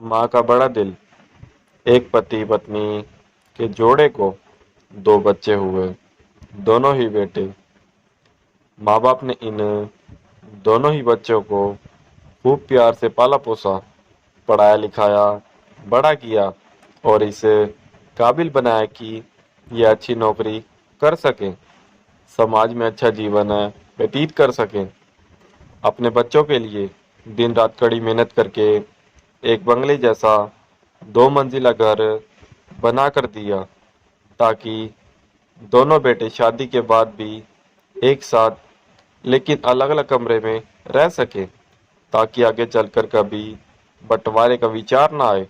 माँ का बड़ा दिल। एक पति पत्नी के जोड़े को दो बच्चे हुए, दोनों ही बेटे। माँ बाप ने इन दोनों ही बच्चों को खूब प्यार से पाला पोसा, पढ़ाया लिखाया, बड़ा किया और इस काबिल बनाया कि ये अच्छी नौकरी कर सके, समाज में अच्छा जीवन व्यतीत कर सके। अपने बच्चों के लिए दिन रात कड़ी मेहनत करके एक बंगले जैसा 2 मंजिला घर बना कर दिया, ताकि दोनों बेटे शादी के बाद भी एक साथ लेकिन अलग अलग कमरे में रह सके, ताकि आगे चलकर कभी बंटवारे का विचार ना आए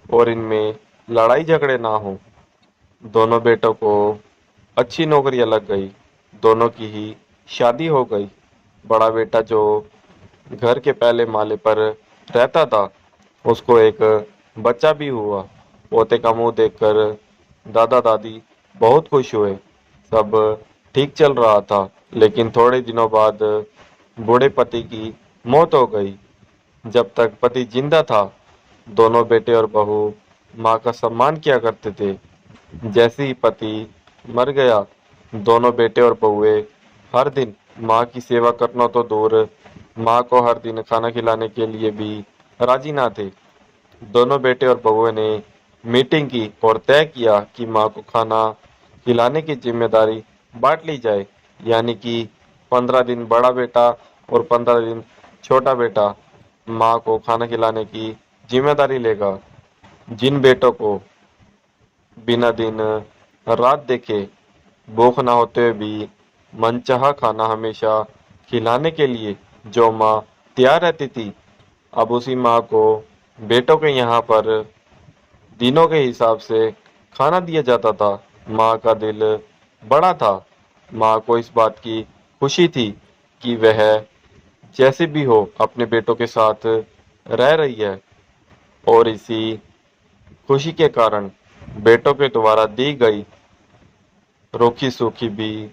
और इनमें लड़ाई झगड़े ना हो। दोनों बेटों को अच्छी नौकरियां लग गई, दोनों की ही शादी हो गई। बड़ा बेटा जो घर के पहले माले पर रहता था, उसको एक बच्चा भी हुआ। पोते का मुंह देखकर दादा दादी बहुत खुश हुए। सब ठीक चल रहा था, लेकिन थोड़े दिनों बाद बूढ़े पति की मौत हो गई। जब तक पति जिंदा था, दोनों बेटे और बहू माँ का सम्मान किया करते थे। जैसे ही पति मर गया, दोनों बेटे और बहुएं हर दिन माँ की सेवा करना तो दूर, माँ को हर दिन खाना खिलाने के लिए भी राजी ना थे। दोनों बेटे और बहुओं ने मीटिंग की और तय किया कि माँ को खाना खिलाने की जिम्मेदारी बांट ली जाए, यानी कि 15 दिन बड़ा बेटा और 15 दिन छोटा बेटा माँ को खाना खिलाने की जिम्मेदारी लेगा। जिन बेटों को बिना दिन रात देखे भूख ना होते हुए भी मनचाहा खाना हमेशा खिलाने के लिए जो माँ तैयार रहती थी, अब उसी माँ को बेटों के यहाँ पर दिनों के हिसाब से खाना दिया जाता था। माँ का दिल बड़ा था। माँ को इस बात की खुशी थी कि वह जैसे भी हो अपने बेटों के साथ रह रही है, और इसी खुशी के कारण बेटों के द्वारा दी गई रूखी सूखी भी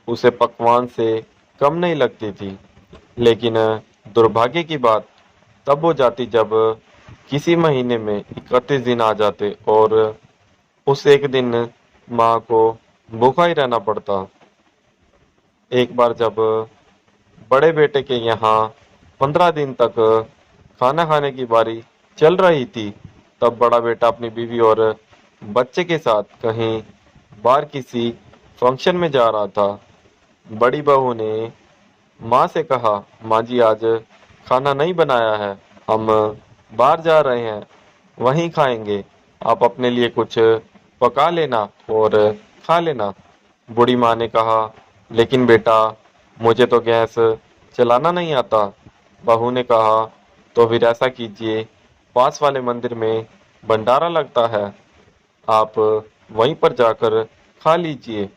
उसे पकवान से कम नहीं लगती थी। लेकिन दुर्भाग्य की बात तब हो जाती जब किसी महीने में 31 दिन आ जाते और उस एक दिन माँ को भूखा ही रहना पड़ता। एक बार जब बड़े बेटे के यहाँ 15 दिन तक खाना खाने की बारी चल रही थी, तब बड़ा बेटा अपनी बीवी और बच्चे के साथ कहीं बाहर किसी फंक्शन में जा रहा था। बड़ी बहू ने माँ से कहा, माँ जी आज खाना नहीं बनाया है, हम बाहर जा रहे हैं, वहीं खाएंगे, आप अपने लिए कुछ पका लेना और खा लेना। बूढ़ी माँ ने कहा, लेकिन बेटा मुझे तो गैस चलाना नहीं आता। बहू ने कहा, तो फिर ऐसा कीजिए, पास वाले मंदिर में भंडारा लगता है, आप वहीं पर जाकर खा लीजिए,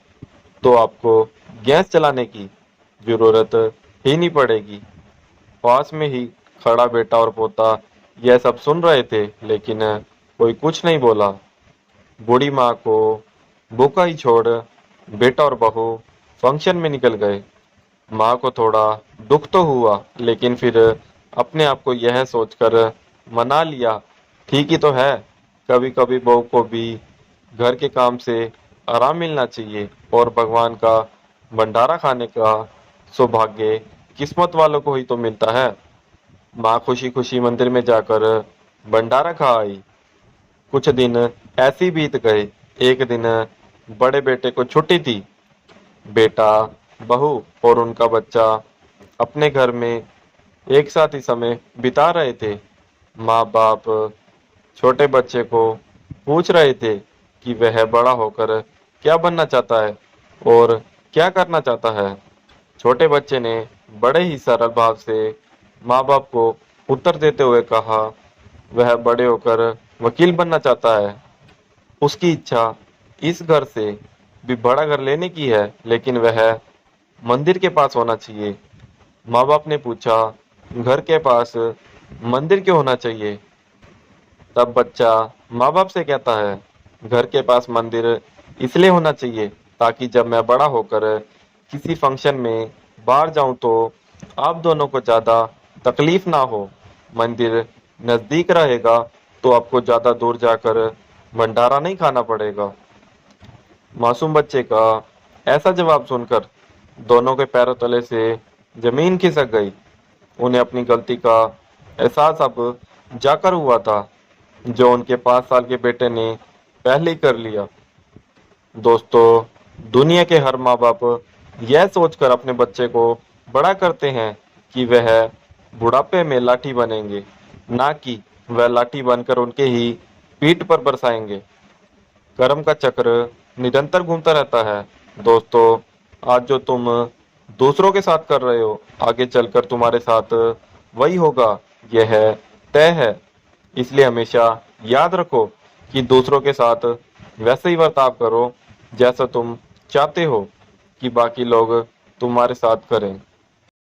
तो आपको गैस चलाने की जरूरत ही नहीं पड़ेगी। पास में ही खड़ा बेटा और पोता यह सब सुन रहे थे, लेकिन कोई कुछ नहीं बोला। बूढ़ी माँ को भूखा ही छोड़ बेटा और बहू फंक्शन में निकल गए। माँ को थोड़ा दुख तो हुआ, लेकिन फिर अपने आप को यह सोचकर मना लिया, ठीक ही तो है, कभी कभी बहू को भी घर के काम से आराम मिलना चाहिए, और भगवान का भंडारा खाने का सौभाग्य किस्मत वालों को ही तो मिलता है। माँ खुशी खुशी मंदिर में जाकर भंडारा खा आई। कुछ दिन ऐसे ही बीत गए। एक दिन बड़े बेटे को छुट्टी थी। बेटा, बहू और उनका बच्चा अपने घर में एक साथ ही समय बिता रहे थे। माँ बाप छोटे बच्चे को पूछ रहे थे कि वह बड़ा होकर क्या बनना चाहता है और क्या करना चाहता है। छोटे बच्चे ने बड़े ही सरल भाव से माँ बाप को उत्तर देते हुए कहा, वह बड़े होकर वकील बनना चाहता है। उसकी इच्छा इस घर से भी बड़ा घर लेने की है, लेकिन वह मंदिर के पास होना चाहिए। माँ बाप ने पूछा, घर के पास मंदिर क्यों होना चाहिए? तब बच्चा माँ बाप से कहता है, घर के पास मंदिर इसलिए होना चाहिए ताकि जब मैं बड़ा होकर किसी फंक्शन में बाहर जाऊं तो आप दोनों को ज्यादा तकलीफ ना हो। मंदिर नज़दीक रहेगा तो आपको ज़्यादा दूर जाकर भंडारा नहीं खाना पड़ेगा। मासूम बच्चे का ऐसा जवाब सुनकर दोनों के पैरों तले से जमीन खिसक गई। उन्हें अपनी गलती का एहसास अब जाकर हुआ था, जो उनके 5 साल के बेटे ने पहले ही कर लिया। दोस्तों, दुनिया के हर माँ बाप यह सोचकर अपने बच्चे को बड़ा करते हैं कि वह बुढ़ापे में लाठी बनेंगे, ना कि वह लाठी बनकर उनके ही पीठ पर बरसाएंगे। कर्म का चक्र निरंतर घूमता रहता है। दोस्तों, आज जो तुम दूसरों के साथ कर रहे हो, आगे चलकर तुम्हारे साथ वही होगा, यह तय है। इसलिए हमेशा याद रखो कि दूसरों के साथ वैसे ही बर्ताव करो जैसा तुम चाहते हो कि बाकी लोग तुम्हारे साथ करें।